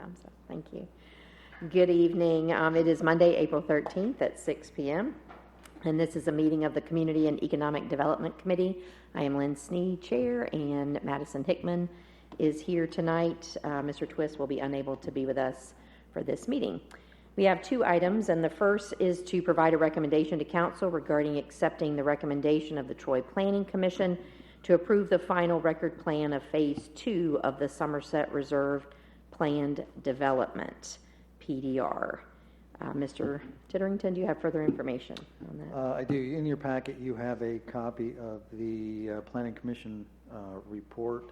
thumbs up. Thank you. Good evening. It is Monday, April 13th at 6 p.m. And this is a meeting of the Community and Economic Development Committee. I am Lynn Snee, Chair, and Madison Hickman is here tonight. Mr. Twist will be unable to be with us for this meeting. We have two items, and the first is to provide a recommendation to Council regarding accepting the recommendation of the Troy Planning Commission to approve the final record plan of Phase 2 of the Somerset Reserve Planned Development, PDR. Mr. Titterington, do you have further information on that? I do. In your packet, you have a copy of the Planning Commission report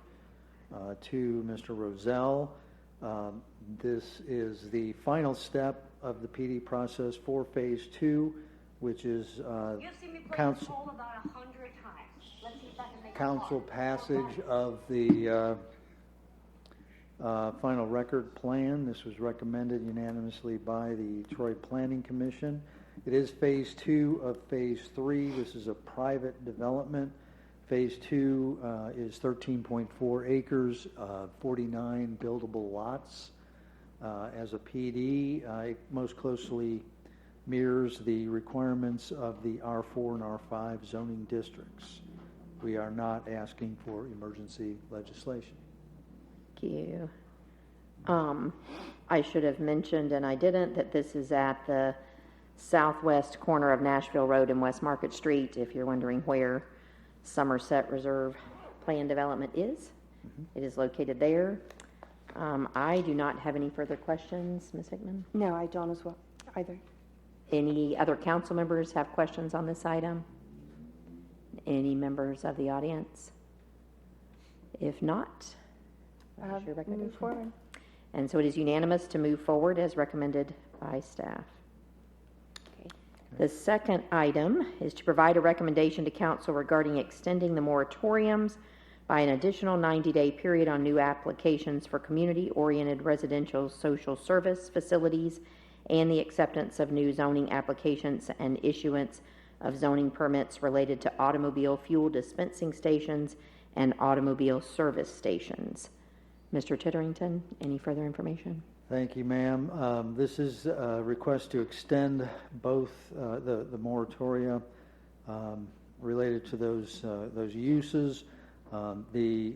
to Mr. Roselle. This is the final step of the PD process for Phase 2, which is council passage of the final record plan. This was recommended unanimously by the Troy Planning Commission. It is Phase 2 of Phase 3. This is a private development. Phase 2 is 13.4 acres, 49 buildable lots. As a PD, it most closely mirrors the requirements of the R4 and R5 zoning districts. We are not asking for emergency legislation. Thank you. I should have mentioned, and I didn't, that this is at the southwest corner of Nashville Road and West Market Street, if you're wondering where Somerset Reserve Plan Development is. Mm-hmm. It is located there. I do not have any further questions, Ms. Hickman. No, I don't as well, either. Any other council members have questions on this item? Any members of the audience? If not, what is your recommendation? Move forward. And so it is unanimous to move forward as recommended by staff. Okay. The second item is to provide a recommendation to council regarding extending the moratoriums by an additional 90-day period on new applications for community-oriented residential social service facilities and the acceptance of new zoning applications and issuance of zoning permits related to automobile fuel dispensing stations and automobile service stations. Mr. Titterington, any further information? Thank you, ma'am. This is a request to extend both the moratoria related to those uses. The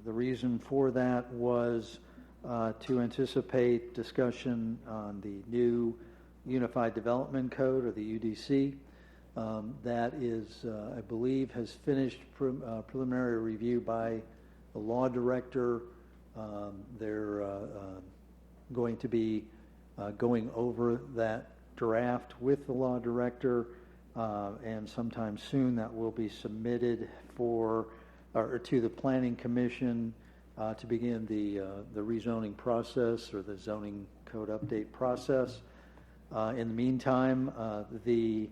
reason for that was to anticipate discussion on the new Unified Development Code, or the UDC. That is, I believe, has finished preliminary review by the law director. They're going to be going over that draft with the law director, and sometime soon that will be submitted to the Planning Commission to begin the rezoning process, or the zoning code update process. In the meantime, the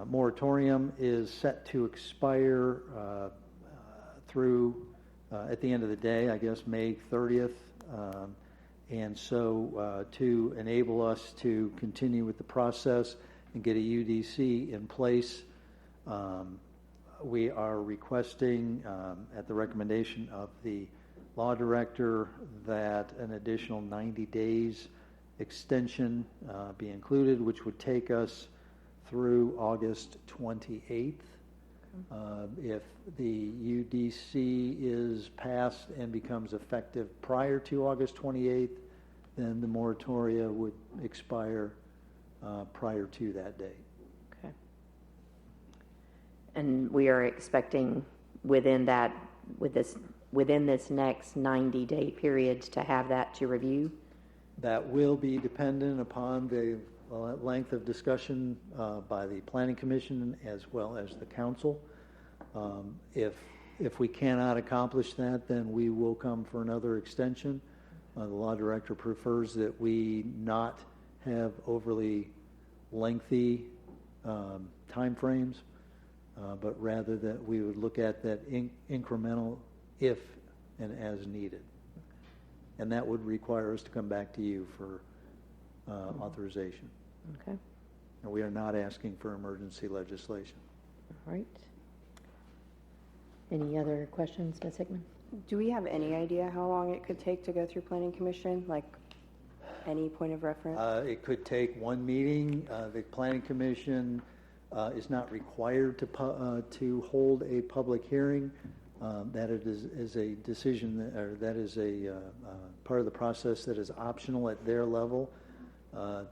moratorium is set to expire through at the end of the day, I guess, May 30th. And so to enable us to continue with the process and get a UDC in place, we are requesting, at the recommendation of the law director, that an additional 90 days extension be included, which would take us through August 28th. If the UDC is passed and becomes effective prior to August 28th, then the moratoria would expire prior to that date. Okay. And we are expecting within this next 90-day period to have that to review? That will be dependent upon the length of discussion by the Planning Commission as well as the Council. If we cannot accomplish that, then we will come for another extension. The law director prefers that we not have overly lengthy time frames, but rather that we would look at that incremental if and as needed. And that would require us to come back to you for authorization. Okay. And we are not asking for emergency legislation. All right. Any other questions, Ms. Hickman? Do we have any idea how long it could take to go through planning commission? Like, any point of reference? It could take one meeting. The planning commission is not required to hold a public hearing. That it is a decision, or that is a part of the process that is optional at their level.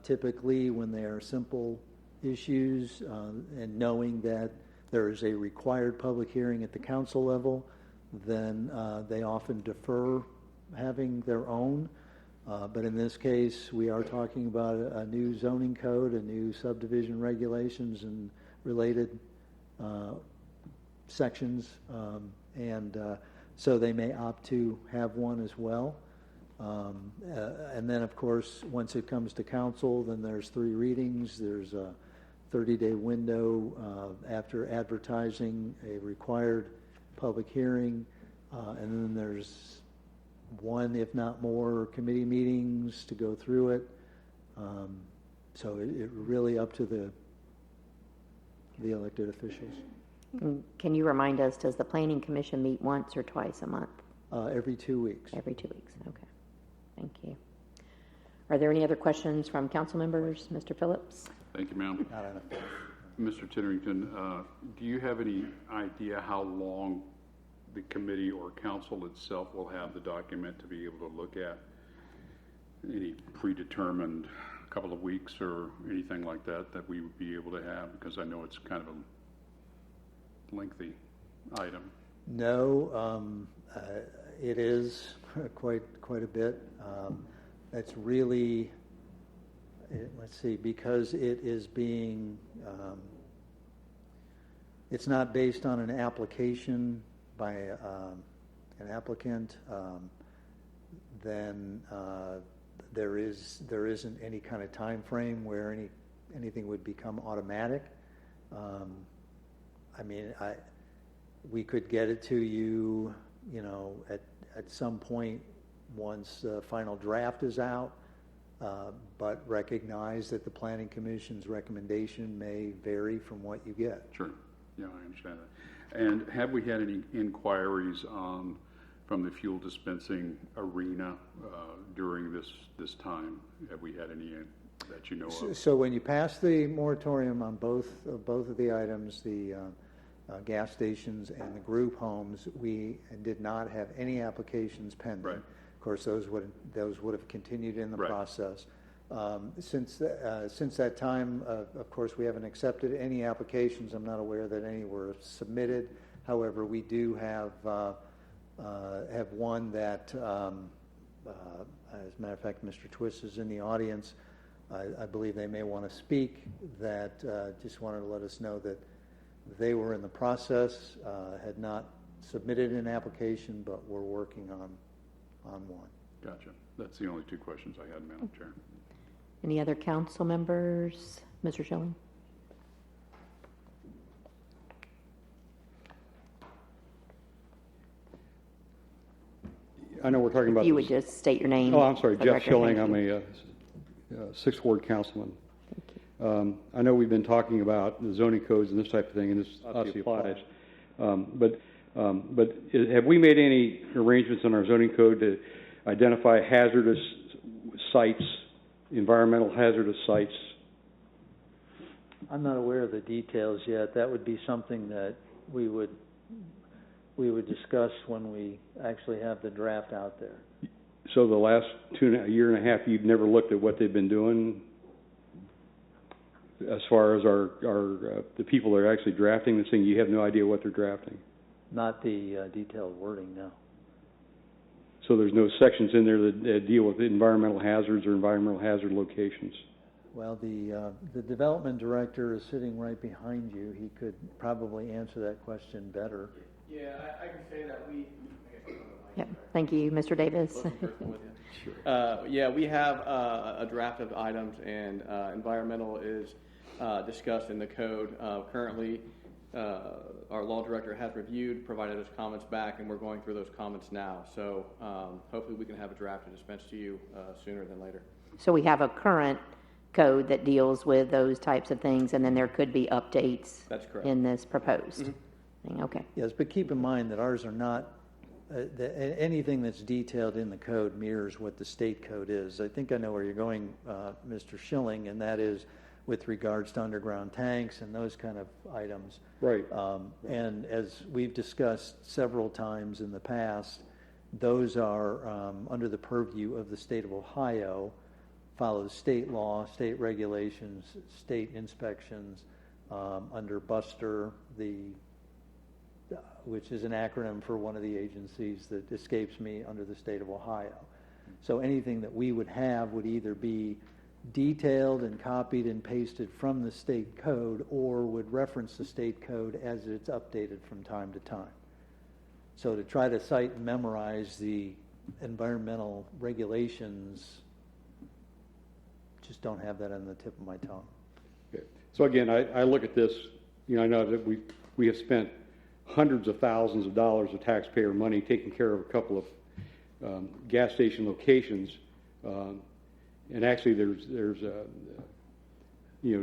Typically, when they are simple issues, and knowing that there is a required public hearing at the council level, then they often defer having their own. But in this case, we are talking about a new zoning code, a new subdivision regulations and related sections. And so they may opt to have one as well. And then, of course, once it comes to council, then there's 3 readings. There's a 30-day window after advertising a required public hearing. And then there's 1, if not more, committee meetings to go through it. So it really up to the elected officials. Can you remind us, does the planning commission meet once or twice a month? Every 2 weeks. Every 2 weeks, okay. Thank you. Are there any other questions from council members? Mr. Phillips? Thank you, ma'am. Not enough. Mr. Titterington, do you have any idea how long the committee or council itself will have the document to be able to look at? Any predetermined couple of weeks or anything like that that we would be able to have? Because I know it's kind of a lengthy item. No, it is quite a bit. It's really, let's see, because it is being, it's not based on an application by an applicant, then there isn't any kind of time frame where anything would become automatic. I mean, we could get it to you, at some point once the final draft is out, but recognize that the Planning Commission's recommendation may vary from what you get. Sure. Yeah, I understand that. And have we had any inquiries from the fuel dispensing arena during this time? Have we had any that you know of? So when you pass the moratorium on both of the items, the gas stations and the group homes, we did not have any applications pending. Right. Of course, those would have continued in the Right. process. Since that time, of course, we haven't accepted any applications. I'm not aware that any were submitted. However, we do have one that, as a matter of fact, Mr. Twist is in the audience. I believe they may want to speak. That just wanted to let us know that they were in the process, had not submitted an application, but were working on one. Gotcha. That's the only 2 questions I had, Madam Chair. Any other council members? Mr. Schilling? I know we're talking about. If you would just state your name. Oh, I'm sorry, for the Jeff record. Schilling. Thank I'm you. a 6th Ward councilman. I know we've been talking about the zoning codes and this type of thing, and this obviously applies. But have we made any arrangements in our zoning code to identify hazardous sites, environmental hazardous sites? I'm not aware of the details yet. That would be something that we would discuss when we actually have the draft out there. So the last a year and a half, you've never looked at what they've been doing as far as the people that are actually drafting this thing? You have no idea what they're drafting? Not the detailed wording, no. So there's no sections in there that deal with environmental hazards or environmental hazard locations? Well, the development director is sitting right behind you. He could probably answer that question better. Yeah, I can say that Yep. Thank you, Mr. Davis. yeah, we have a draft of items, and environmental is discussed in the code. Currently, our law director has reviewed, provided us comments back, and we're going through those comments now. So hopefully we can have a draft to dispense to you sooner than later. So we have a current code that deals with those types of things, and then there could be updates. That's correct. In this proposed thing. Okay. Yes, but keep in mind that ours are not anything that's detailed in the code mirrors what the state code is. I think I know where you're going, Mr. Schilling, and that is with regards to underground tanks and those kind of items. Right. And as we've discussed several times in the past, those are under the purview of the state of Ohio, follow state law, state regulations, state inspections, under Buster, which is an acronym for one of the agencies that escapes me under the state of Ohio. So anything that we would have would either be detailed and copied and pasted from the state code, or would reference the state code as it's updated from time to time. So to try to cite and memorize the environmental regulations, just don't have that on the tip of my tongue. Okay. So again, I look at this, I know that we have spent hundreds of thousands of dollars of taxpayer money taking care of a couple of gas station locations. And actually there's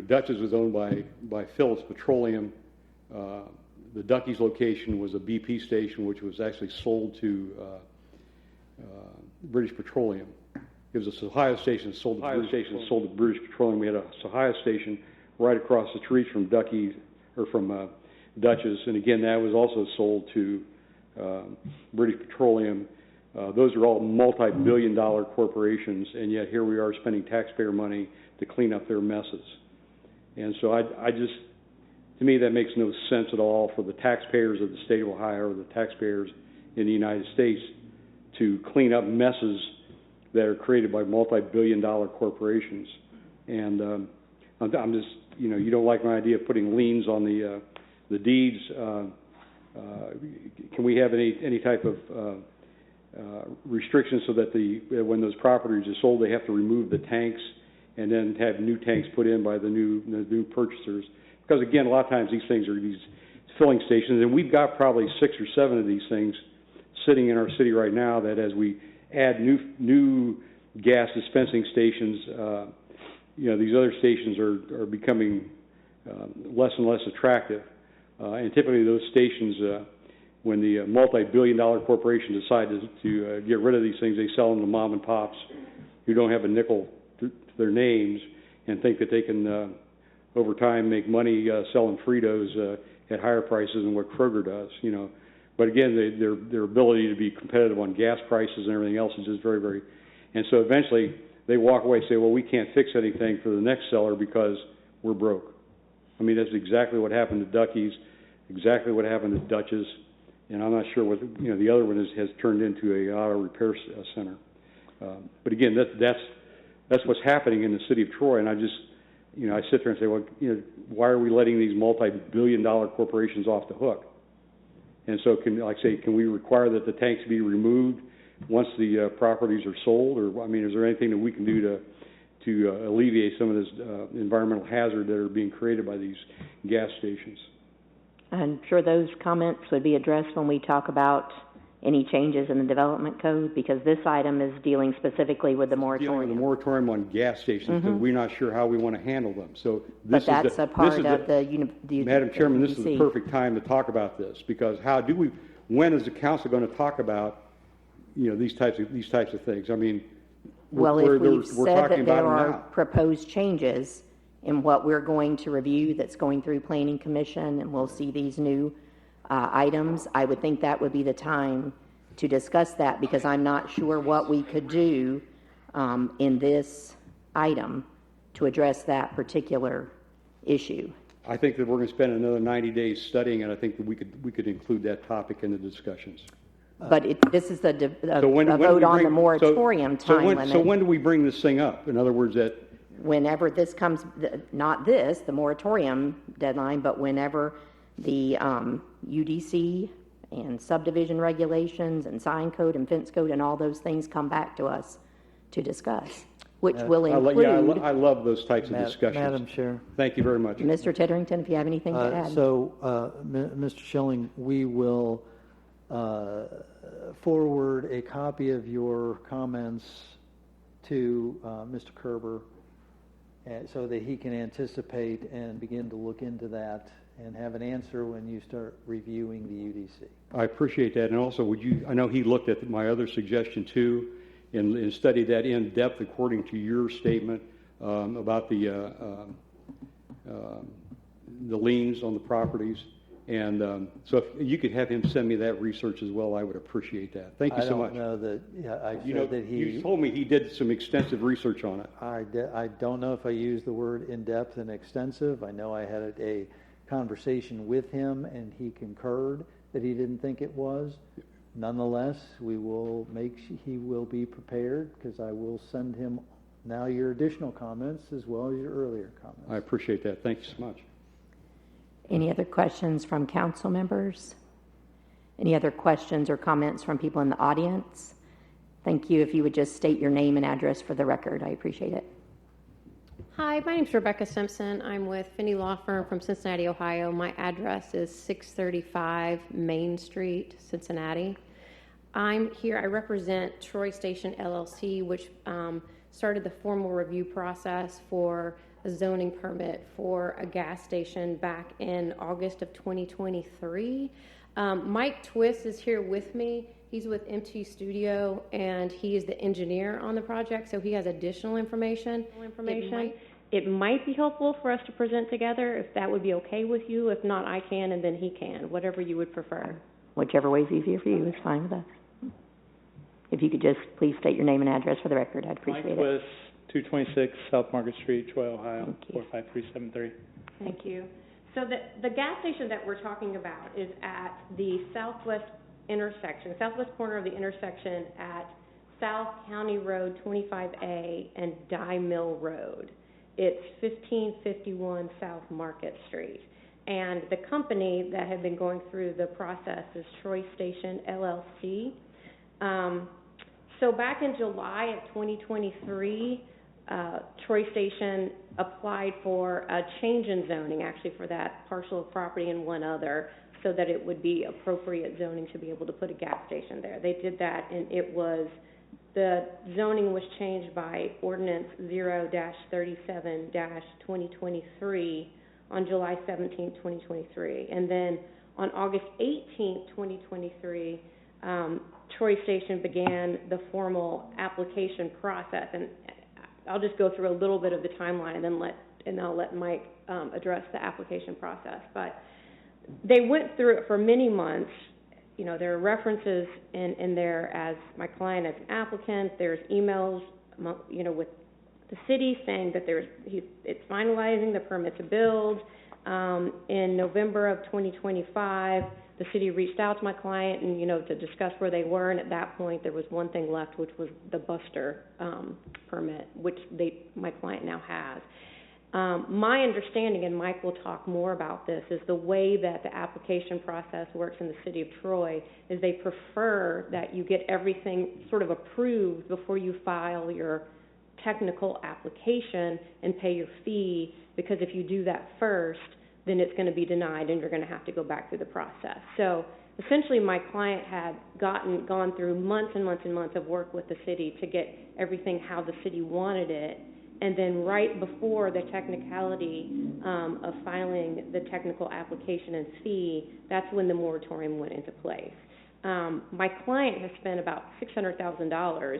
Dutchess was owned by Phillips Petroleum. The Ducky's location was a BP station, which was actually sold to British Petroleum. It was a Ohio station sold to British Petroleum. We had a Ohio station right across the street from Ducky's, or from Dutchess, and again, that was also sold to British Petroleum. Those are all multi-billion-dollar corporations, and yet here we are spending taxpayer money to clean up their messes. And so I just, to me, that makes no sense at all for the taxpayers of the state of Ohio or the taxpayers in the United States to clean up messes that are created by multi-billion-dollar corporations. And I'm just, you don't like my idea of putting liens on the deeds. Can we have any type of restrictions so that when those properties are sold, they have to remove the tanks and then have new tanks put in by the new purchasers? Because again, a lot of times these things are these filling stations, and we've got probably 6 or 7 of these things sitting in our city right now that as we add new gas dispensing stations, these other stations are becoming less and less attractive. And typically those stations, when the multi-billion-dollar corporation decide to get rid of these things, they sell them to mom and pops who don't have a nickel to their names and think that they can, over time, make money selling Fritos at higher prices than what Kroger does. But again, their ability to be competitive on gas prices and everything else is just very, very. And so eventually they walk away and say, well, we can't fix anything for the next seller because we're broke. I mean, that's exactly what happened to Ducky's, exactly what happened to Dutchess, and I'm not sure what the other one has turned into a auto repair center. But again, that's what's happening in the city of Troy, and I just, I sit there and say, well, why are we letting these multi-billion-dollar corporations off the hook? And so, can we require that the tanks be removed once the properties are sold, or is there anything that we can do to alleviate some of this environmental hazard that are being created by these gas stations? I'm sure those comments would be addressed when we talk about any changes in the development code, because this item is dealing specifically with the moratorium. Dealing with the moratorium on gas stations, because we're not sure how we want to handle them. So but that's a part of the Madam Chairman, this is the UDC. perfect time to talk about this, because when is the council going to talk about, these types of things? Well, if we've we're said talking that there about them are now. proposed changes in what we're going to review that's going through Planning Commission, and we'll see these new items, I would think that would be the time to discuss that, because I'm not sure what we could do in this item to address that particular issue. I think that we're going to spend another 90 days studying, and I think that we could include that topic in the discussions. But this is a So when do vote we on the bring- moratorium time limit. So when do we bring this thing up? In other words, that Whenever this comes, not this, the moratorium deadline, but whenever the UDC and subdivision regulations and sign code and fence code and all those things come back to us to discuss, which will include. I love those types of discussions. Madam Chair. Thank you very much. Mr. Titterington, if you have anything to add. Mr. Schilling, we will forward a copy of your comments to Mr. Kerber, so that he can anticipate and begin to look into that and have an answer when you start reviewing the UDC. I appreciate that, and also I know he looked at my other suggestion too, and studied that in depth according to your statement about the liens on the properties. And so if you could have him send me that research as well, I would appreciate that. Thank you so much. I don't know that, I You know, said that you told me he did some extensive research on it. I don't know if I used the word in-depth and extensive. I know I had a conversation with him, and he concurred that he didn't think it was. Nonetheless, he will be prepared, because I will send him now your additional comments as well as your earlier comments. I appreciate that. Thank you so much. Any other questions from council members? Any other questions or comments from people in the audience? Thank you. If you would just state your name and address for the record, I appreciate it. Hi, my name's Rebecca Simpson. I'm with Finney Law Firm from Cincinnati, Ohio. My address is 635 Main Street, Cincinnati. I'm here, I represent Troy Station LLC, which started the formal review process for a zoning permit for a gas station back in August of 2023. Mike Twist is here with me. He's with MT Studio, and he is the engineer on the project, so he has additional information. It might be helpful for us to present together, if that would be okay with you. If not, I can, and then he can, whatever you would prefer. Whichever way is easier for you is fine with us. If you could just please state your name and address for the record, I'd appreciate it. Mike Twist, 226 South Market Street, Troy, Ohio, Thank you. 45373. Thank you. So the gas station that we're talking about is at the southwest corner of the intersection at South County Road 25A and Dye Mill Road. It's 1551 South Market Street. And the company that had been going through the process is Troy Station LLC. So back in July of 2023, Troy Station applied for a change in zoning, actually, for that parcel of property and one other, so that it would be appropriate zoning to be able to put a gas station there. They did that, and the zoning was changed by Ordinance 0-37-2023 on July 17, 2023. And then on August 18, 2023, Troy Station began the formal application process. And I'll just go through a little bit of the timeline, and I'll let Mike address the application process. But they went through it for many months. You know, there are references in there as my client as an applicant. There's emails, you know, with the city saying that it's finalizing the permit to build. In November of 2025, the city reached out to my client and, you know, to discuss where they were. And at that point, there was one thing left, which was the Buster permit, which my client now has. My understanding, and Mike will talk more about this, is the way that the application process works in the city of Troy is they prefer that you get everything sort of approved before you file your technical application and pay your fee, because if you do that first, then it's going to be denied and you're going to have to go back through the process. So essentially my client had gone through months and months and months of work with the city to get everything how the city wanted it. And then right before the technicality of filing the technical application and fee, that's when the moratorium went into place. My client has spent about $600,000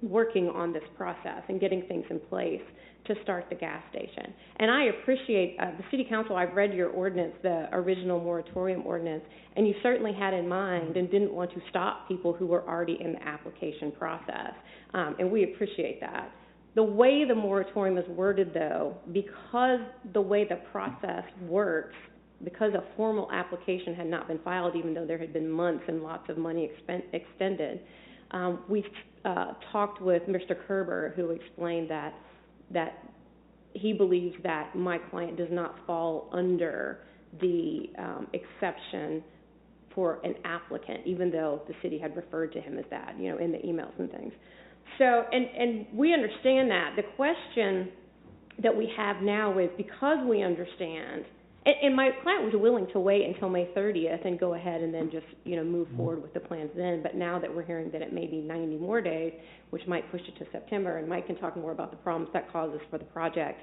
working on this process and getting things in place to start the gas station. And I appreciate the City Council. I've read your ordinance, the original moratorium ordinance, and you certainly had in mind and didn't want to stop people who were already in the application process. And we appreciate that. The way the moratorium is worded, though, because the way the process works, because a formal application had not been filed, even though there had been months and lots of money extended, we've talked with Mr. Kerber, who explained that he believes that my client does not fall under the exception for an applicant, even though the city had referred to him as that, you know, in the emails and things. So, and we understand that. The question that we have now is, because we understand, and my client was willing to wait until May 30th and go ahead and then just, you know, move forward with the plans then, but now that we're hearing that it may be 90 more days, which might push it to September, and Mike can talk more about the problems that causes for the project,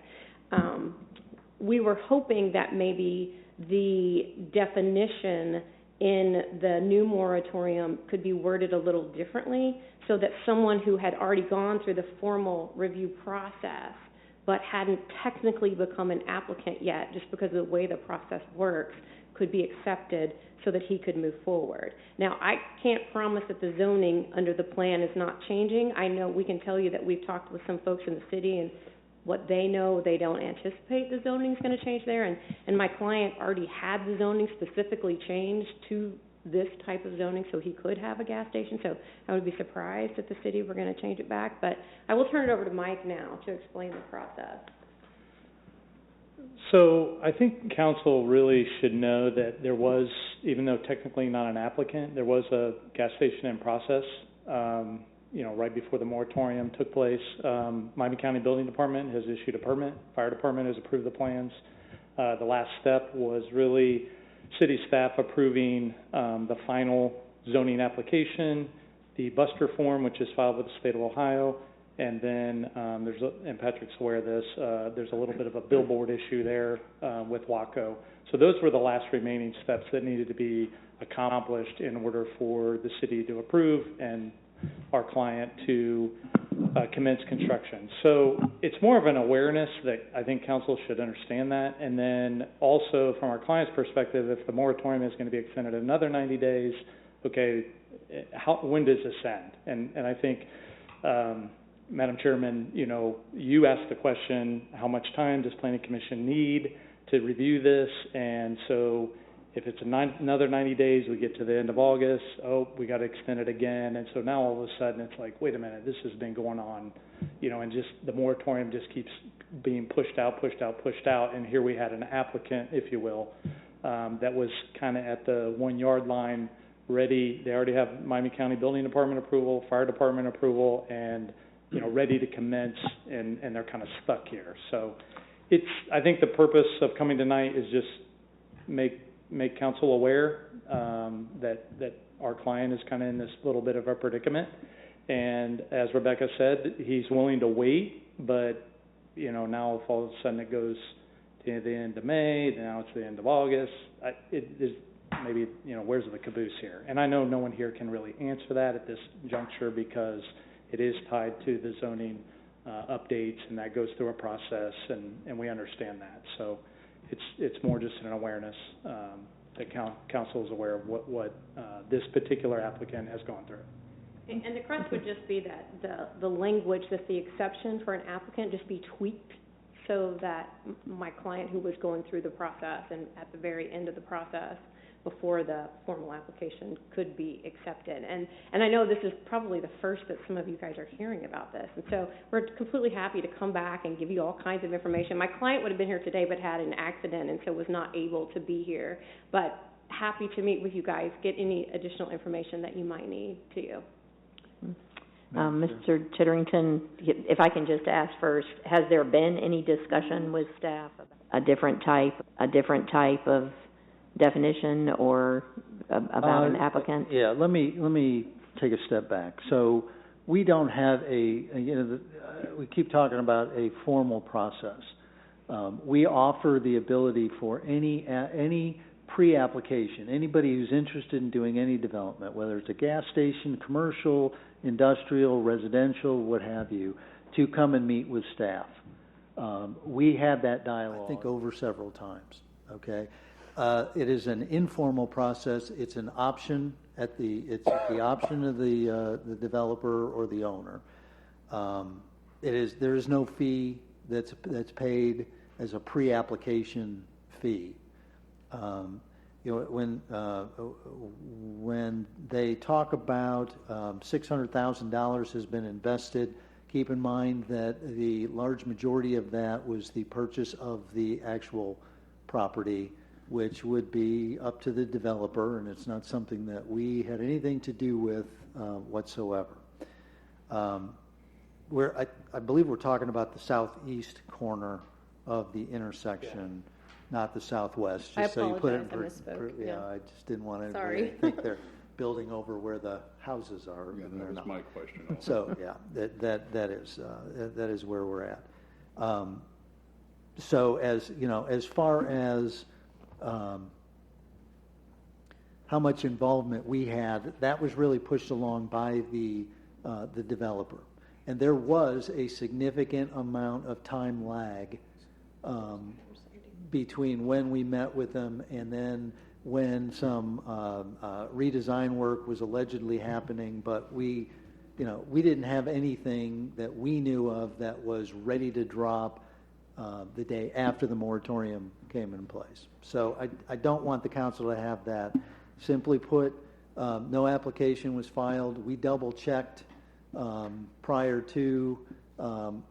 we were hoping that maybe the definition in the new moratorium could be worded a little differently so that someone who had already gone through the formal review process but hadn't technically become an applicant yet, just because of the way the process works, could be accepted so that he could move forward. Now, I can't promise that the zoning under the plan is not changing. I know we can tell you that we've talked with some folks in the city, and what they know, they don't anticipate the zoning is going to change there. And my client already had the zoning specifically changed to this type of zoning so he could have a gas station. So I would be surprised if the city were going to change it back. But I will turn it over to Mike now to explain the process. So I think council really should know that there was, even though technically not an applicant, there was a gas station in process, right before the moratorium took place. Miami County Building Department has issued a permit. Fire Department has approved the plans. The last step was really city staff approving the final zoning application, the Buster form, which is filed with the state of Ohio, and then and Patrick's aware of this, there's a little bit of a billboard issue there with WACO. So those were the last remaining steps that needed to be accomplished in order for the city to approve and our client to commence construction. So it's more of an awareness that I think council should understand that. And then also from our client's perspective, if the moratorium is going to be extended another 90 days, okay, when does this end? And I think, Madam Chairman, you asked the question, how much time does Planning Commission need to review this? And so if it's another 90 days, we get to the end of August, we got to extend it again. And so now all of a sudden it's like, wait a minute, this has been going on, and just the moratorium just keeps being pushed out. And here we had an applicant, if you will, that was kind of at the 1 yard line ready. They already have Miami County Building Department approval, Fire Department approval, and, ready to commence, and they're kind of stuck here. So I think the purpose of coming tonight is just make council aware that our client is kind of in this little bit of a predicament. And as Rebecca said, he's willing to wait, but, now if all of a sudden it goes to the end of May, now it's the end of August, it is maybe, where's the caboose here? And I know no one here can really answer that at this juncture because it is tied to the zoning updates, and that goes through a process, and we understand that. So it's more just an awareness that council is aware of what this particular applicant has gone through. And the crux would just be that the language, that the exception for an applicant just be tweaked so that my client who was going through the process and at the very end of the process before the formal application could be accepted. And I know this is probably the first that some of you guys are hearing about this. And so we're completely happy to come back and give you all kinds of information. My client would have been here today but had an accident and so was not able to be here. But happy to meet with you guys, get any additional information that you might need to you. Mr. Chitterington, if I can just ask first, has there been any discussion with staff about a different type of definition or about an applicant? Yeah, let me take a step back. So we don't have we keep talking about a formal process. We offer the ability for any pre-application, anybody who's interested in doing any development, whether it's a gas station, commercial, industrial, residential, what have you, to come and meet with staff. We had that dialogue, I think, over several times, okay? It is an informal process. It's an option it's at the option of the developer or the owner. There is no fee that's paid as a pre-application fee. When they talk about $600,000 has been invested, keep in mind that the large majority of that was the purchase of the actual property, which would be up to the developer, and it's not something that we had anything to do with whatsoever. I believe we're talking about the southeast corner of the intersection, not the southwest. Just so you put it in I misspoke. yeah, I just didn't want anybody Sorry. to think they're building over where the houses are. Yeah, and that they're was not. my question also. So yeah, that is where we're at. So as far as how much involvement we had. That was really pushed along by the developer. And there was a significant amount of time lag between when we met with them and then when some redesign work was allegedly happening, but we didn't have anything that we knew of that was ready to drop the day after the moratorium came in place. So I don't want the council to have that. Simply put, no application was filed. We double-checked prior to.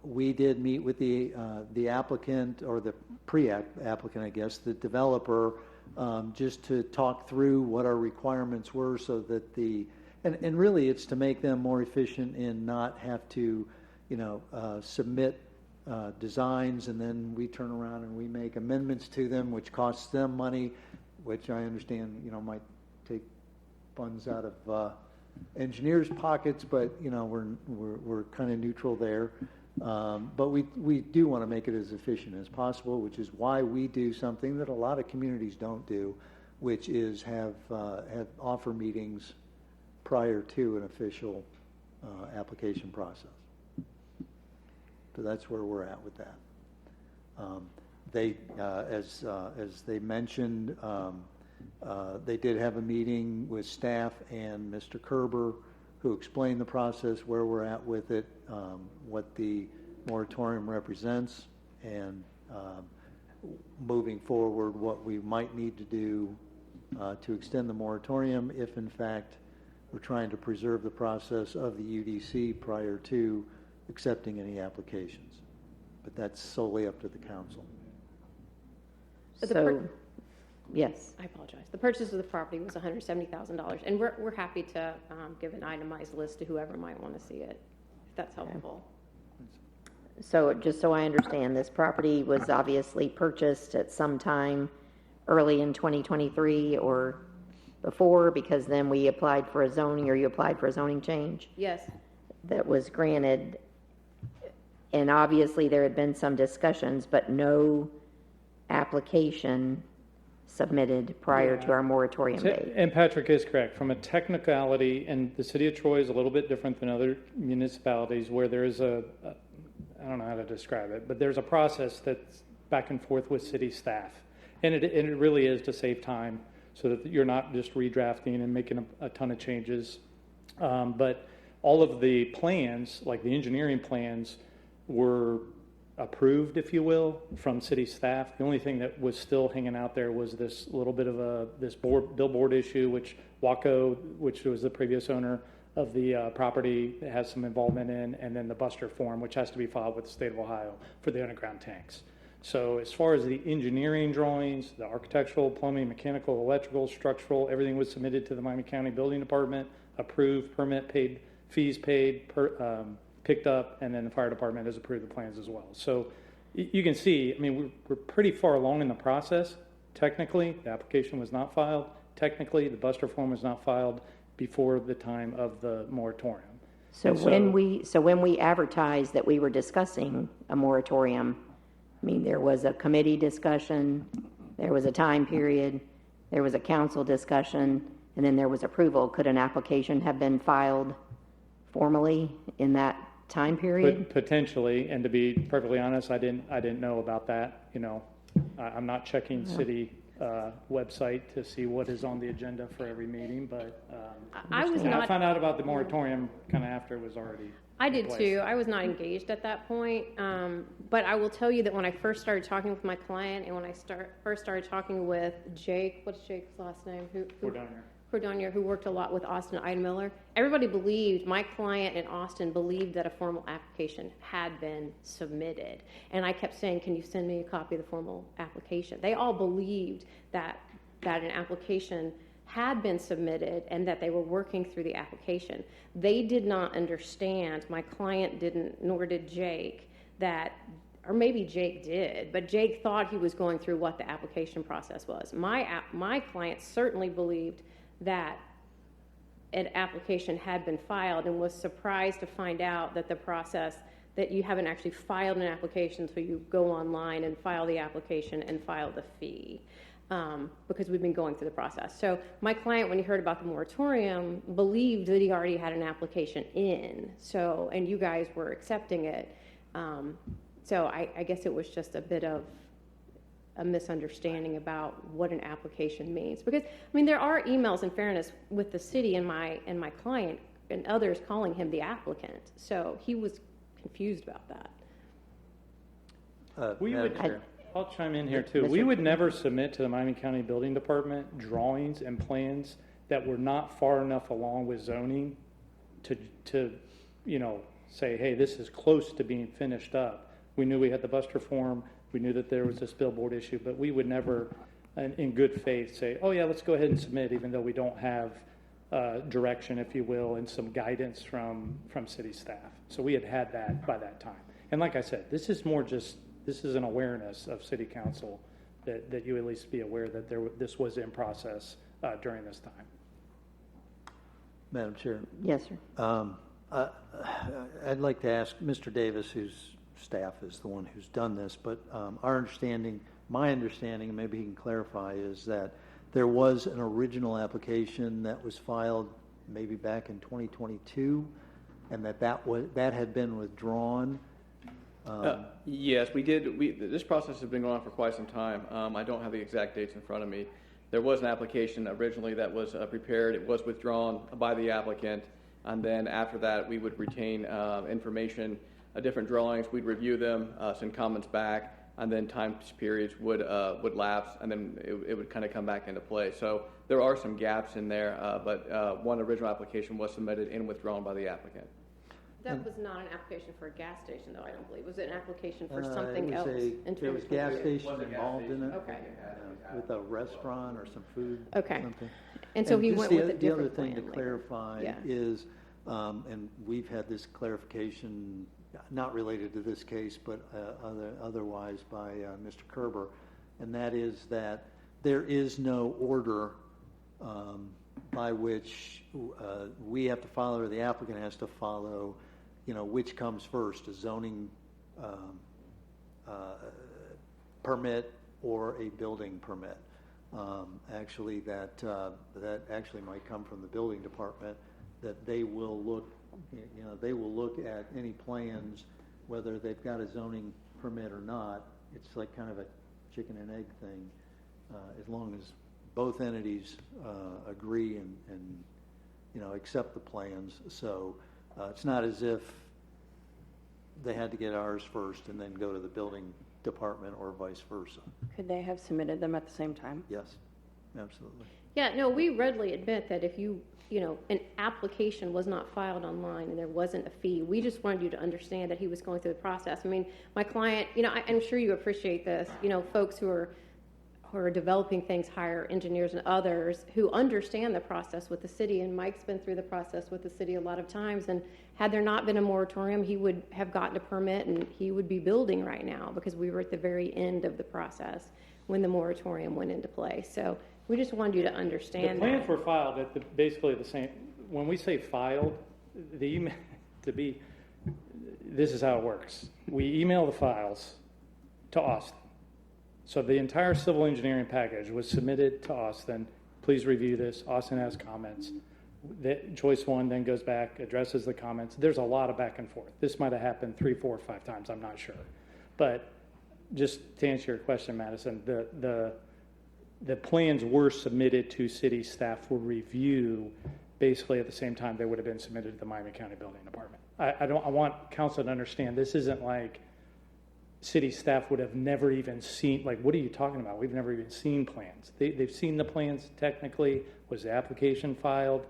We did meet with the applicant, or the pre-applicant, I guess, the developer, just to talk through what our requirements were, so that and really it's to make them more efficient and not have to, submit designs and then we turn around and we make amendments to them, which costs them money, which I understand, might take funds out of engineers' pockets, but we're kind of neutral there. But we do want to make it as efficient as possible, which is why we do something that a lot of communities don't do, which is have offer meetings prior to an official application process. So that's where we're at with that. They, as they mentioned, they did have a meeting with staff and Mr. Kerber, who explained the process, where we're at with it, what the moratorium represents, and moving forward, what we might need to do to extend the moratorium if, in fact, we're trying to preserve the process of the UDC prior to accepting any applications. But that's solely up to the council. So, yes. I apologize. The purchase of the property was $170,000, and we're happy to give an itemized list to whoever might want to see it, if that's helpful. So just so I understand, this property was obviously purchased at some time early in 2023 or before, because then we applied for a zoning, or you applied for a zoning change Yes. that was granted. And obviously there had been some discussions, but no application submitted prior to our moratorium date. And Patrick is correct. From a technicality, and the city of Troy is a little bit different than other municipalities, where there is I don't know how to describe it, but there's a process that's back and forth with city staff. And it really is to save time, so that you're not just redrafting and making a ton of changes. But all of the plans, like the engineering plans, were approved, if you will, from city staff. The only thing that was still hanging out there was this little bit of this billboard issue, which Waco, which was the previous owner of the property, has some involvement in, and then the Buster form, which has to be filed with the state of Ohio for the underground tanks. So as far as the engineering drawings, the architectural, plumbing, mechanical, electrical, structural, everything was submitted to the Miami County Building Department, approved, permit paid, fees paid, picked up, and then the fire department has approved the plans as well. So you can see, I mean, we're pretty far along in the process. Technically, the application was not filed. Technically, the Buster form was not filed before the time of the moratorium. So when we advertised that we were discussing a moratorium, I mean, there was a committee discussion, there was a time period, there was a council discussion, and then there was approval. Could an application have been filed formally in that time period? Potentially, and to be perfectly honest, I didn't know about that. I'm not checking city website to see what is on the agenda for every meeting, but I found out about the moratorium kind of after it was already. I did too. I was not engaged at that point. But I will tell you that when I first started talking with my client, and when I first started talking with Jake, what's Jake's last name? Cordonier, who worked a lot with Austin Eidemiller, everybody believed, my client in Austin believed that a formal application had been submitted. And I kept saying, can you send me a copy of the formal application? They all believed that an application had been submitted and that they were working through the application. They did not understand, my client didn't, nor did Jake, or maybe Jake did, but Jake thought he was going through what the application process was. My client certainly believed that an application had been filed, and was surprised to find out that the process, that you haven't actually filed an application, so you go online and file the application and file the fee. because we've been going through the process. So my client, when he heard about the moratorium, believed that he already had an application in, so, and you guys were accepting it. So I guess it was just a bit of a misunderstanding about what an application means. Because, I mean, there are emails, in fairness, with the city and my client and others calling him the applicant. So he was confused about that. We Madam would, Chair. I'll chime in here too. We would never submit to the Miami County Building Department drawings and plans that were not far enough along with zoning to, you know, say, hey, this is close to being finished up. We knew we had the Buster form, we knew that there was this billboard issue, but we would never, in good faith, say, oh yeah, let's go ahead and submit, even though we don't have direction, if you will, and some guidance from city staff. So we had that by that time. And like I said, this is more just, this is an awareness of city council that you at least be aware that this was in process during this time. Madam Chair, Yes, sir. I'd like to ask Mr. Davis, whose staff is the one who's done this, but my understanding, and maybe he can clarify, is that there was an original application that was filed maybe back in 2022, and that had been withdrawn. Yes, we did. This process has been going on for quite some time. I don't have the exact dates in front of me. There was an application originally that was prepared. It was withdrawn by the applicant, and then after that, we would retain information, different drawings. We'd review them, send comments back, and then time periods would lapse, and then it would kind of come back into play. So there are some gaps in there, but one original application was submitted and withdrawn by the applicant. That was not an application for a gas station, though, I don't believe. Was it an application for something else? There was gas station involved in it. Okay. With a restaurant or some food. Okay. Something. And so he just went the- with a different The other thing to plan later. clarify Yeah. is, and we've had this clarification, not related to this case, but otherwise by Mr. Kerber, and that is that there is no order by which we have to follow, or the applicant has to follow, which comes first, a zoning permit or a building permit. Actually, that actually might come from the building department, that they will look, they will look at any plans, whether they've got a zoning permit or not. It's like kind of a chicken and egg thing, as long as both entities agree and accept the plans. So it's not as if they had to get ours first and then go to the building department or vice versa. Could they have submitted them at the same time? Yes, absolutely. Yeah, no, we readily admit that if an application was not filed online and there wasn't a fee, we just wanted you to understand that he was going through the process. I mean, my client, I'm sure you appreciate this, folks who are developing things hire engineers and others who understand the process with the city, and Mike's been through the process with the city a lot of times, and had there not been a moratorium, he would have gotten a permit and he would be building right now, because we were at the very end of the process when the moratorium went into play. So we just wanted you to understand The plans that. were filed at basically the same, when we say filed, the email, this is how it works. We email the files to Austin. So the entire civil engineering package was submitted to Austin. Please review this. Austin has comments. Choice one then goes back, addresses the comments. There's a lot of back and forth. This might have happened 3, 4, 5 times. I'm not sure. But just to answer your question, Madison, the plans were submitted to city staff for review basically at the same time they would have been submitted to the Miami County Building Department. I want council to understand this isn't like city staff would have never even seen, like, what are you talking about? We've never even seen plans. They've seen the plans technically. Was the application filed?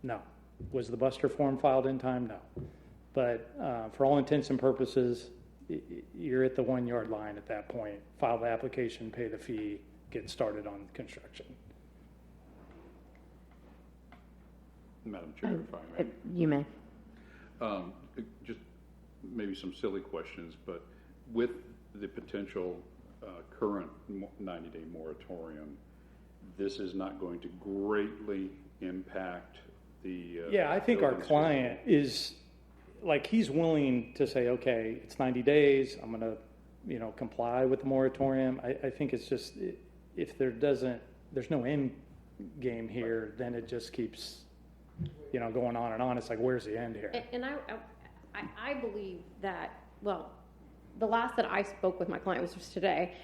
No. Was the Buster form filed in time? No. But for all intents and purposes, you're at the 1 yard line at that point. File the application, pay the fee, get started on construction. Madam Chair, if I may. You may. Just maybe some silly questions, but with the potential current 90-day moratorium, this is not going to greatly impact the... Yeah, I think our client is, like, he's willing to say, okay, it's 90 days, I'm going to, comply with the moratorium. I think it's just, if there's no end game here, then it just keeps, going on and on. It's like, where's the end here? And I believe that, well, the last that I spoke with my client was just today.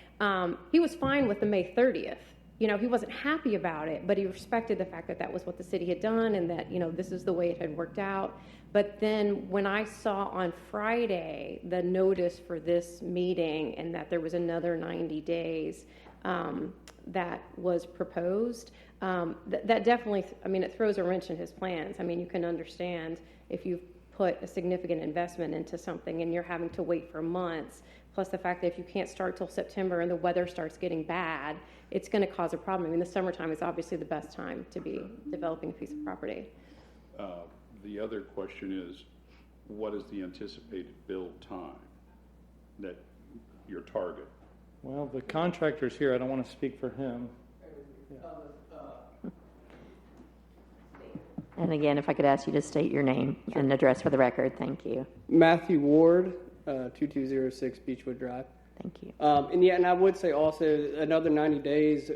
He was fine with the May 30th. He wasn't happy about it, but he respected the fact that that was what the city had done and that, this is the way it had worked out. But then when I saw on Friday the notice for this meeting and that there was another 90 days that was proposed, that definitely, it throws a wrench in his plans. You can understand if you've put a significant investment into something and you're having to wait for months, plus the fact that if you can't start till September and the weather starts getting bad, it's going to cause a problem. The summertime is obviously the best time to be developing a piece of property. The other question is, what is the anticipated build time that your target? Well, the contractor's here. I don't want to speak for him. And again, if I could ask you to state your name and address for the record, thank you. Matthew Ward, 2206 Beechwood Drive. Thank you. And I would say also another 90 days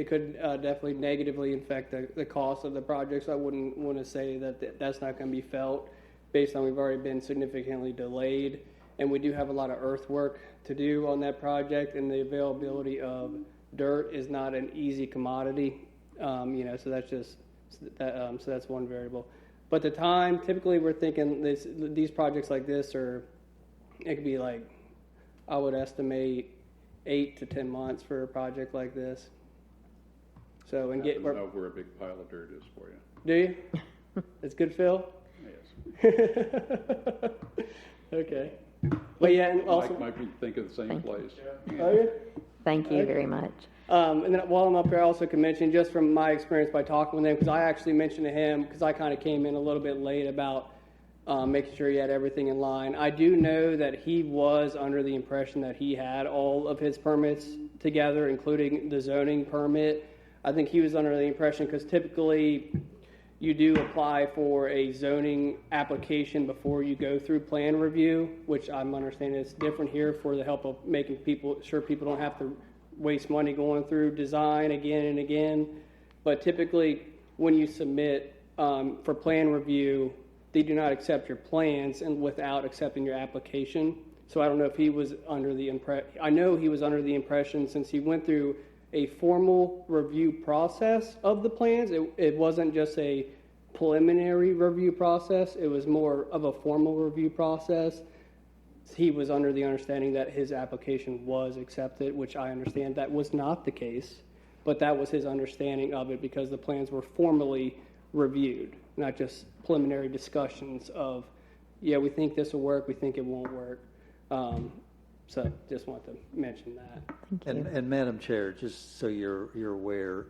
could definitely negatively affect the cost of the project. So I wouldn't want to say that that's not going to be felt based on we've already been significantly delayed. And we do have a lot of earthwork to do on that project, and the availability of dirt is not an easy commodity. So that's just so that's one variable. But the time, typically we're thinking these projects like this it could be like, I would estimate 8 to 10 months for a project like this. So, and I don't know where a big pile of dirt is for you. Do you? It's good, Phil? Yes. Okay. But yeah, and also. Mike might be thinking the same place. Oh, yeah? Thank you very much. And then while I'm up here, I also can mention, just from my experience by talking with him, because I actually mentioned to him, because I kind of came in a little bit late about making sure he had everything in line. I do know that he was under the impression that he had all of his permits together, including the zoning permit. I think he was under the impression, because typically you do apply for a zoning application before you go through plan review, which I'm understanding is different here for the help of making sure people don't have to waste money going through design again and again. But typically when you submit for plan review, they do not accept your plans and without accepting your application. So I don't know if he was under the I know he was under the impression, since he went through a formal review process of the plans, it wasn't just a preliminary review process, it was more of a formal review process. He was under the understanding that his application was accepted, which I understand that was not the case, but that was his understanding of it, because the plans were formally reviewed, not just preliminary discussions of, yeah, we think this will work, we think it won't work. So just want to mention that. And Madam Chair, just so you're aware,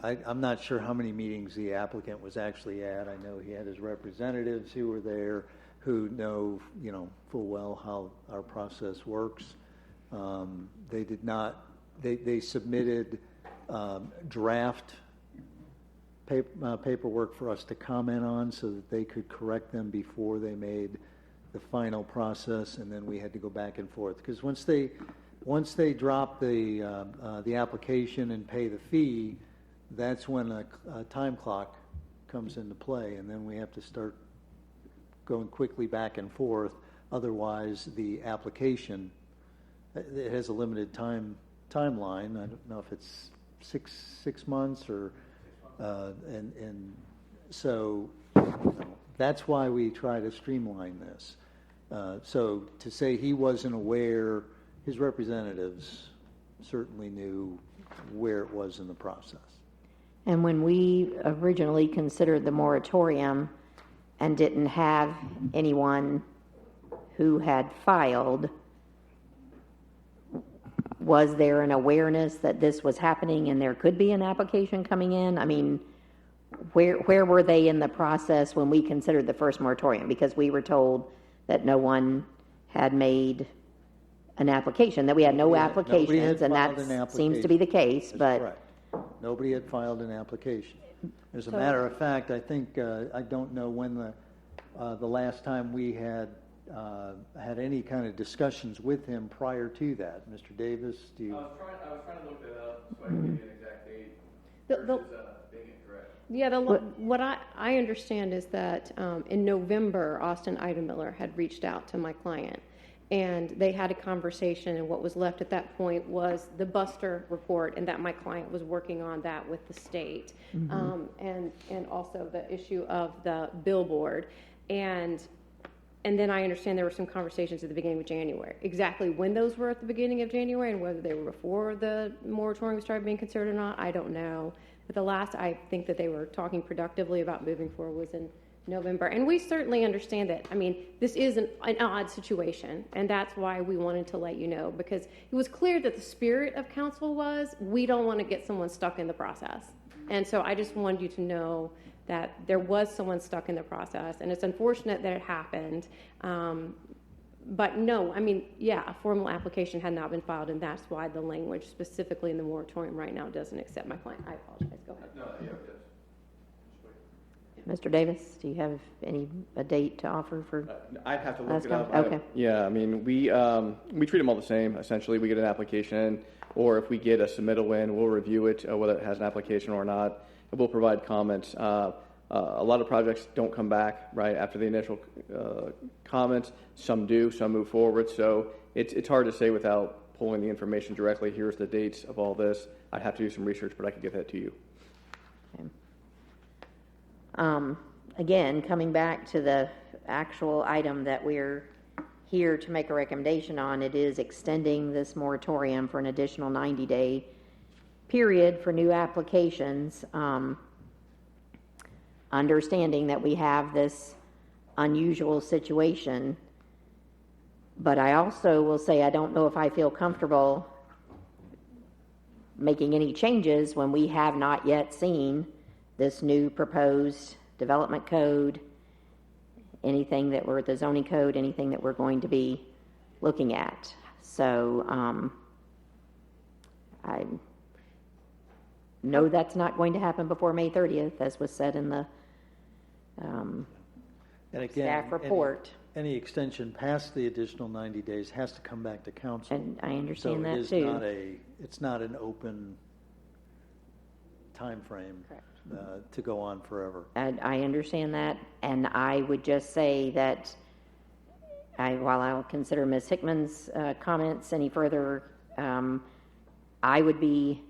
I'm not sure how many meetings the applicant was actually at. I know he had his representatives who were there, who know, full well how our process works. They did not. They submitted draft paperwork for us to comment on, so that they could correct them before they made the final process, and then we had to go back and forth. Because once they drop the application and pay the fee, that's when a time clock comes into play, and then we have to start going quickly back and forth. Otherwise, the application, it has a limited timeline. I don't know if it's six months or and so that's why we try to streamline this. So to say he wasn't aware, his representatives certainly knew where it was in the process. And when we originally considered the moratorium and didn't have anyone who had filed, was there an awareness that this was happening and there could be an application coming in? I mean, where were they in the process when we considered the first moratorium? Because we were told that no one had made an application, that we had no applications, and that seems to be the case. That's but correct. Nobody had filed an application. As a matter of fact, I think I don't know when the last time we had had any kind of discussions with him prior to that. Mr. Davis, do you? I was trying to look that up so I can give you an exact date The- versus being incorrect. Yeah, what I understand is that in November, Austin Idemiller had reached out to my client, and they had a conversation, and what was left at that point was the Buster report, and that my client was working on that with the state, and also the issue of the billboard. And then I understand there were some conversations at the beginning of January. Exactly when those were at the beginning of January and whether they were before the moratorium started being considered or not, I don't know. But the last I think that they were talking productively about moving forward was in November. And we certainly understand that. I mean, this is an odd situation, and that's why we wanted to let you know, because it was clear that the spirit of council was, we don't want to get someone stuck in the process. And so I just wanted you to know that there was someone stuck in the process, and it's unfortunate that it happened. But no, I mean, yeah, a formal application had not been filed, and that's why the language specifically in the moratorium right now doesn't accept my client. I apologize. Go ahead. No, yeah, Mr. Davis, do you have a date to offer for? I'd have to look last it up. time? Okay. Yeah, I mean, we treat them all the same. Essentially, we get an application, or if we get a submittal in, we'll review it, whether it has an application or not. And we'll provide comments. A lot of projects don't come back right after the initial comments. Some do, some move forward. So it's hard to say without pulling the information directly. Here's the dates of all this. I'd have to do some research, but I could get that to you. Okay. Again, coming back to the actual item that we're here to make a recommendation on, it is extending this moratorium for an additional 90-day period for new applications, understanding that we have this unusual situation. But I also will say I don't know if I feel comfortable making any changes when we have not yet seen this new proposed development code, anything that we're, the zoning code, anything that we're going to be looking at. So I know that's not going to happen before May 30th, as was said in the And again, staff report. Any extension past the additional 90 days has to come back to council. And I understand So that it is too. it's not an open timeframe to go on forever. And I understand that, and I would just say that while I'll consider Ms. Hickman's comments any further, I would be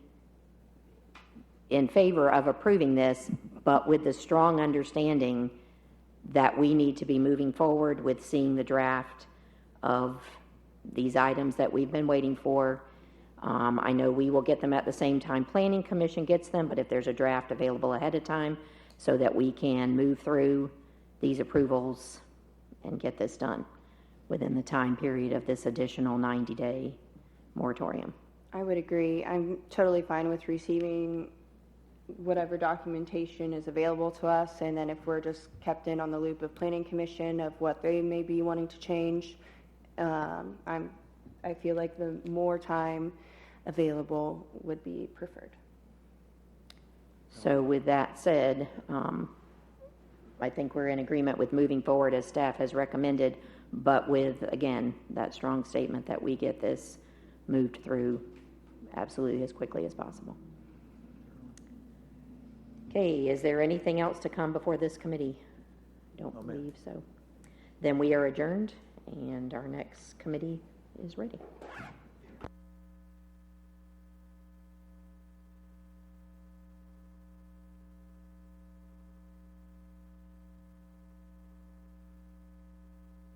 in favor of approving this, but with the strong understanding that we need to be moving forward with seeing the draft of these items that we've been waiting for. I know we will get them at the same time Planning Commission gets them, but if there's a draft available ahead of time so that we can move through these approvals and get this done within the time period of this additional 90-day moratorium. I would agree. I'm totally fine with receiving whatever documentation is available to us, and then if we're just kept in on the loop of Planning Commission of what they may be wanting to change, I feel like the more time available would be preferred. So with that said, I think we're in agreement with moving forward as staff has recommended, but with, again, that strong statement that we get this moved through absolutely as quickly as possible. Okay, is there anything else to come before this committee? I don't believe so. Then we are adjourned, and our next committee is ready.